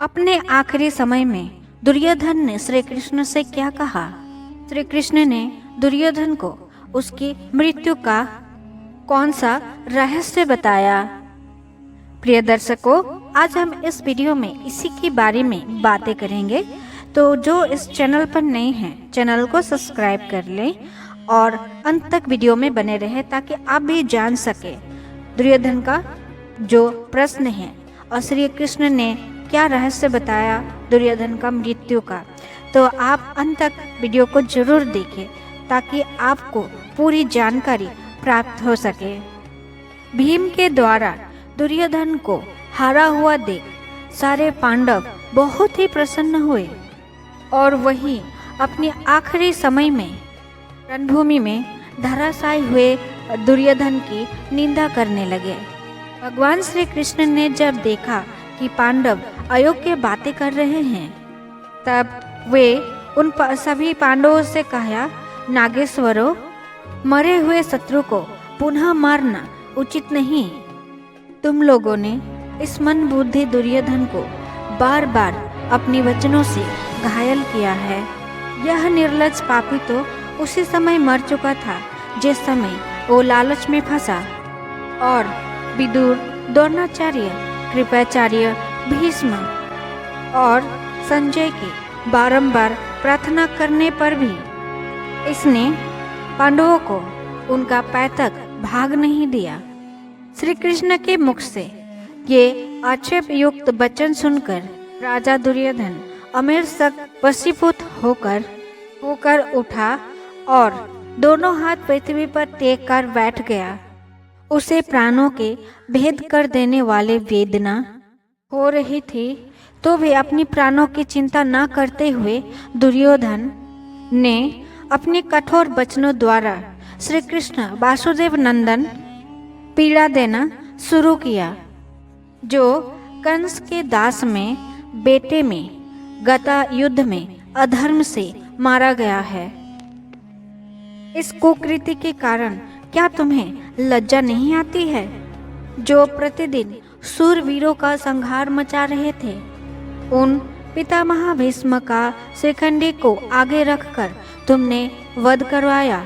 अपने आखिरी समय में दुर्योधन ने श्री कृष्ण से क्या कहा? श्री कृष्ण ने दुर्योधन को उसकी मृत्यु का कौन सा रहस्य बताया? प्रिय दर्शकों, आज हम इस वीडियो में इसी के बारे में बातें करेंगे। तो जो इस चैनल पर नए हैं, चैनल को सब्सक्राइब कर लें और अंत तक वीडियो में बने रहें ताकि आप भी जान सके दुर्योधन का जो प्रश्न है और श्री कृष्ण ने क्या रहस्य बताया दुर्योधन का मृत्यु का। तो आप अंत तक वीडियो को जरूर देखें ताकि आपको पूरी जानकारी प्राप्त हो सके। भीम के द्वारा दुर्योधन को हारा हुआ देख सारे पांडव बहुत ही प्रसन्न हुए और वहीं अपने आखिरी समय में रणभूमि में धराशायी हुए दुर्योधन की निंदा करने लगे। भगवान श्री कृष्ण ने जब देखा कि पांडव अयोग्य बातें कर रहे हैं, तब वे उन सभी पांडवों से कहा, नागेश्वरों, मरे हुए शत्रु को पुनः मारना उचित नहीं। तुम लोगों ने इस मन बुद्धि दुर्योधन को बार बार अपनी वचनों से घायल किया है। यह निर्लज्ज पापी तो उसी समय मर चुका था जिस समय वो लालच में फंसा और विदुर, द्रोणाचार्य, कृपाचार्य, भीष्म और संजय की बारंबार प्रार्थना करने पर भी इसने पांडवों को उनका पैतृक भाग नहीं दिया। श्री कृष्ण के मुख से ये आक्षेप युक्त वचन सुनकर राजा दुर्योधन अमीर तक वशीभूत होकर उठा और दोनों हाथ पृथ्वी पर टेक कर बैठ गया। उसे प्राणों के भेद कर देने वाले वेदना हो रही थी, तो भी अपनी प्राणों की चिंता न करते हुए दुर्योधन ने अपने कठोर वचनों द्वारा श्री कृष्ण वासुदेव नंदन पीड़ा देना शुरू किया, जो कंस के दास में बेटे में गदा युद्ध में अधर्म से मारा गया है। इस कुकृति के कारण क्या तुम्हें लज्जा नहीं आती है, जो प्रतिदिन शूरवीरों का संहार मचा रहे थे? उन पितामह भीष्म का शिखंडी को आगे रखकर तुमने वध करवाया।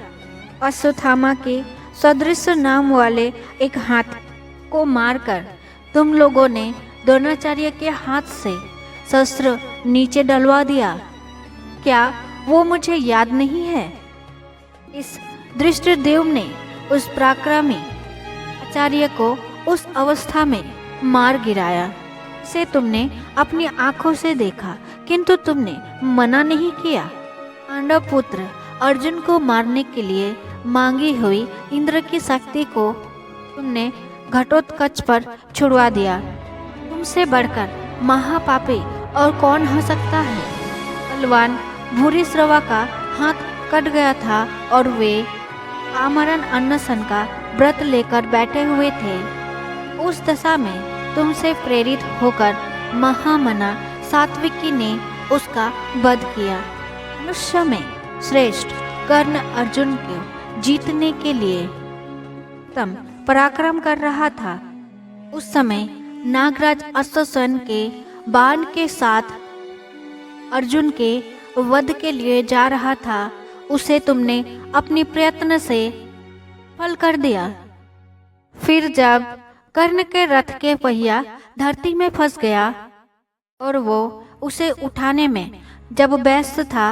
अश्वत्थामा के सदृश नाम वाले एक हाथी को मारकर तुम लोगों ने द्रोणाचार्य के हाथ से शस्त्र नीचे डलवा दिया। क्या वो मुझे याद नहीं है? इस धृष्टद्युम्न ने उस पराक्रमी आचार्य को उस अवस्था में मार गिराया। इसे तुमने अपनी आंखों से देखा, किंतु तुमने मना नहीं किया। पांडव पुत्र अर्जुन को मारने के लिए मांगी हुई इंद्र की शक्ति को तुमने घटोत्कच पर छुड़वा दिया। तुमसे बढ़कर महापापी और कौन हो सकता है? बलवान भूरिश्रवा का हाथ कट गया था और वे आमरण अनशन का व्रत लेकर बैठे हुए थे। उस दशा में तुमसे प्रेरित होकर महामना सात्विकी ने उसका वध किया। मनुष्य में श्रेष्ठ कर्ण अर्जुन को जीतने के लिए तम पराक्रम कर रहा था। उस समय नागराज अश्वसेन के बाण के साथ अर्जुन के वध के लिए जा रहा था। उसे तुमने अपनी प्रयत्न से फल कर दिया। फिर जब कर्ण के रथ के पहिया धरती में फंस गया और वो उसे उठाने में जब व्यस्त था,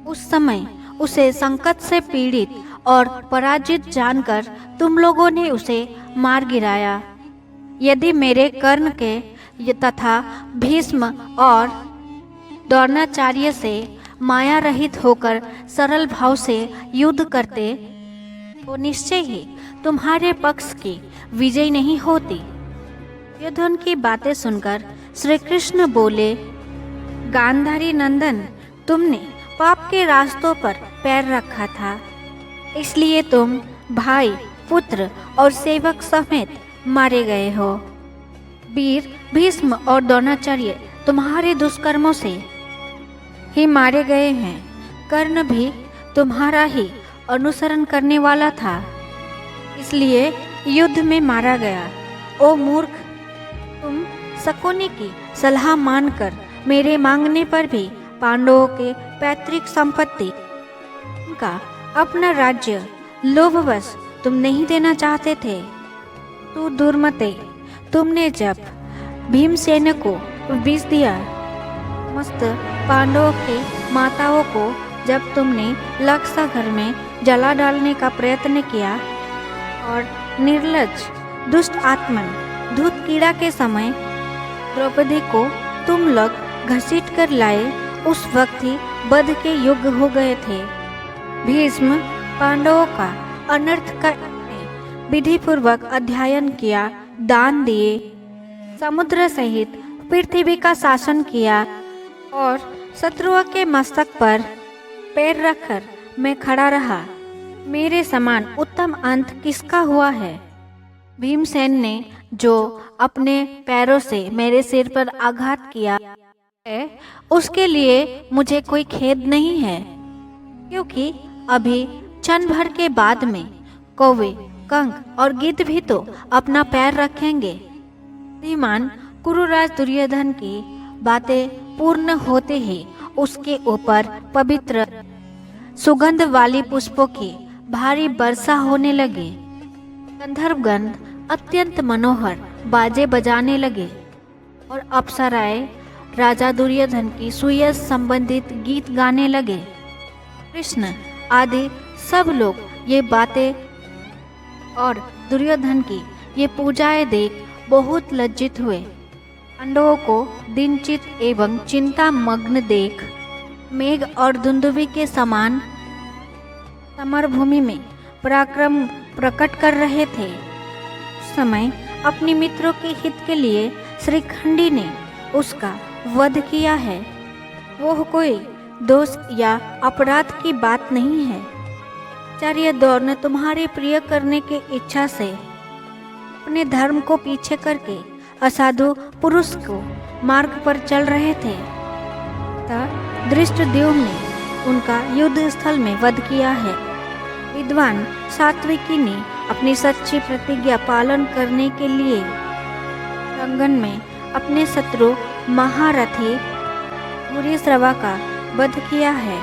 उस समय उसे संकट से पीड़ित और पराजित जानकर तुम लोगों ने उसे मार गिराया। यदि मेरे कर्ण के तथा भीष्म और द्रोणाचार्य से माया रहित होकर सरल भाव से युद्ध करते तो निश्चय ही तुम्हारे पक्ष की विजय नहीं होती। दुर्योधन की बातें सुनकर श्री कृष्ण बोले, गांधारी नंदन, तुमने पाप के रास्तों पर पैर रखा था, इसलिए तुम भाई, पुत्र और सेवक समेत मारे गए हो। वीर भीष्म और द्रोणाचार्य तुम्हारे दुष्कर्मों से ही मारे गए हैं। कर्ण भी तुम्हारा ही अनुसरण करने वाला था, इसलिए युद्ध में मारा गया। ओ मूर्ख, तुम शकुनी की सलाह मानकर मेरे मांगने पर भी पांडवों के पैतृक संपत्ति का अपना राज्य लोभवश तुम नहीं देना चाहते थे। तू दुर्मते, तुमने जब भीमसेन को विष दिया, समस्त पांडवों के माताओं को जब तुमने लक्षा घर में जला डालने का प्रयत्न किया और निर्लज दुष्ट आत्मन धूत कीड़ा के समय द्रौपदी को तुम लोग घसीट कर लाए, उस वक्त ही वध के योग्य हो गए थे। भीष्म पांडवों का अनर्थ का विधि पूर्वक अध्ययन किया, दान दिए, समुद्र सहित पृथ्वी का शासन किया और शत्रुओं के मस्तक पर पैर रखकर मैं खड़ा रहा। मेरे समान उत्तम अंत किसका हुआ है? भीमसेन ने जो अपने पैरों से मेरे सिर पर आघात किया है, उसके लिए मुझे कोई खेद नहीं है, क्योंकि अभी क्षण भर के बाद में कौवे, कंक और गिद्ध भी तो अपना पैर रखेंगे। धीमान कुरुराज दुर्योधन की बातें पूर्ण होते ही उसके ऊपर पवित्र सुगंध वाली पुष्पों की भारी वर्षा होने लगे। गंधर्वगण अत्यंत मनोहर बाजे बजाने लगे और अप्सराएं राजा दुर्योधन की सुयश संबंधित गीत गाने लगे। कृष्ण आदि सब लोग ये बातें और दुर्योधन की ये पूजाएं देख बहुत लज्जित हुए। पांडवों को दिनचित एवं चिंता मग्न देख मेघ और दुंदुभी के समान समरभूमि में पराक्रम प्रकट कर रहे थे। उस समय अपने मित्रों के हित के लिए श्रीखंडी ने उसका वध किया है। वो कोई दोष या अपराध की बात नहीं है। आचार्य द्रोण तुम्हारे प्रिय करने की इच्छा से अपने धर्म को पीछे करके असाधु पुरुष को मार्ग पर चल रहे थे। धृष्टद्युम्न ने उनका युद्ध स्थल में वध किया है। विद्वान सात्विकी ने अपनी सच्ची प्रतिज्ञा पालन करने के लिए रंगन में अपने शत्रु महारथी भूरिश्रवा का वध किया है।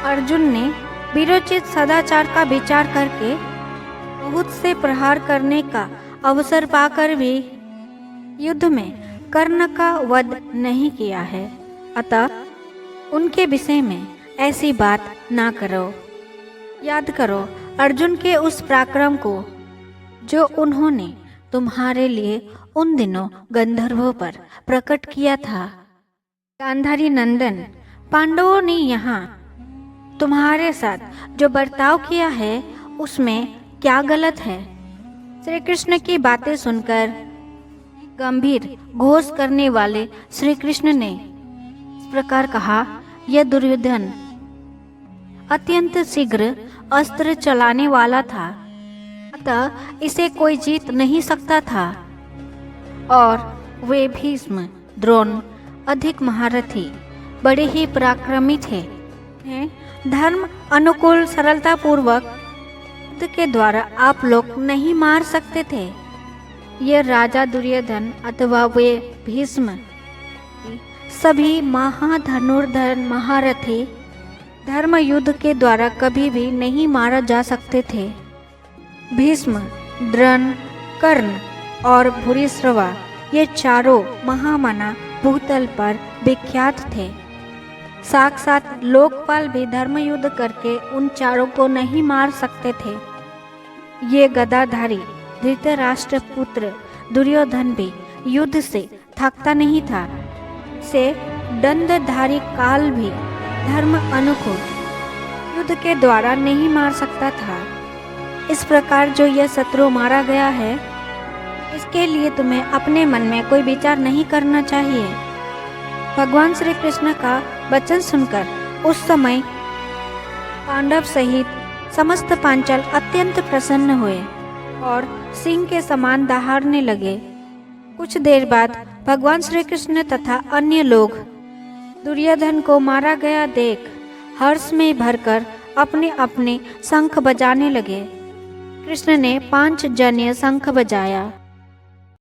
अर्जुन ने वीरोचित सदाचार का विचार करके बहुत से प्रहार करने का अवसर पाकर भी युद्ध में कर्ण का वध नहीं किया है। अतः उनके विषय में ऐसी बात ना करो। याद करो अर्जुन के उस पराक्रम को जो उन्होंने तुम्हारे लिए उन दिनों गंधर्वों पर प्रकट किया था। गांधारी नंदन, पांडवों ने यहाँ तुम्हारे साथ जो बर्ताव किया है उसमें क्या गलत है? श्री कृष्ण की बातें सुनकर गंभीर घोष करने वाले श्री कृष्ण ने इस प्रकार कहा, यह दुर्योधन अत्यंत शीघ्र अस्त्र चलाने वाला था, अतः इसे कोई जीत नहीं सकता था। और वे भीष्म, द्रोण अधिक महारथी, बड़े ही पराक्रमी थे। धर्म अनुकूल सरलता पूर्वक युद्ध के द्वारा आप लोग नहीं मार सकते थे। ये राजा दुर्योधन अथवा वे भीष्म सभी महाधनुर्धर महारथी धर्म युद्ध के द्वारा कभी भी नहीं मारा जा सकते थे। भीष्म, द्रोण, कर्ण और भूरिश्रवा ये चारों महामना भूतल पर विख्यात थे। साक्षात लोकपाल भी धर्म युद्ध करके उन चारों को नहीं मार सकते थे। ये गदाधारी धृतराष्ट्र पुत्र दुर्योधन भी युद्ध से थकता नहीं था। से दंडधारी काल भी धर्म अनुकूल युद्ध के द्वारा नहीं मार सकता था। इस प्रकार जो यह शत्रु मारा गया है, इसके लिए तुम्हें अपने मन में कोई विचार नहीं करना चाहिए। भगवान श्री कृष्ण का वचन सुनकर उस समय पांडव सहित समस्त पांचाल अत्यंत प्रसन्न हुए और सिंह के समान दहाड़ने लगे। कुछ देर बाद भगवान श्री कृष्ण तथा अन्य लोग दुर्योधन को मारा गया देख हर्ष में भरकर अपने अपने शंख बजाने लगे। कृष्ण ने 5 जन्य शंख बजाया।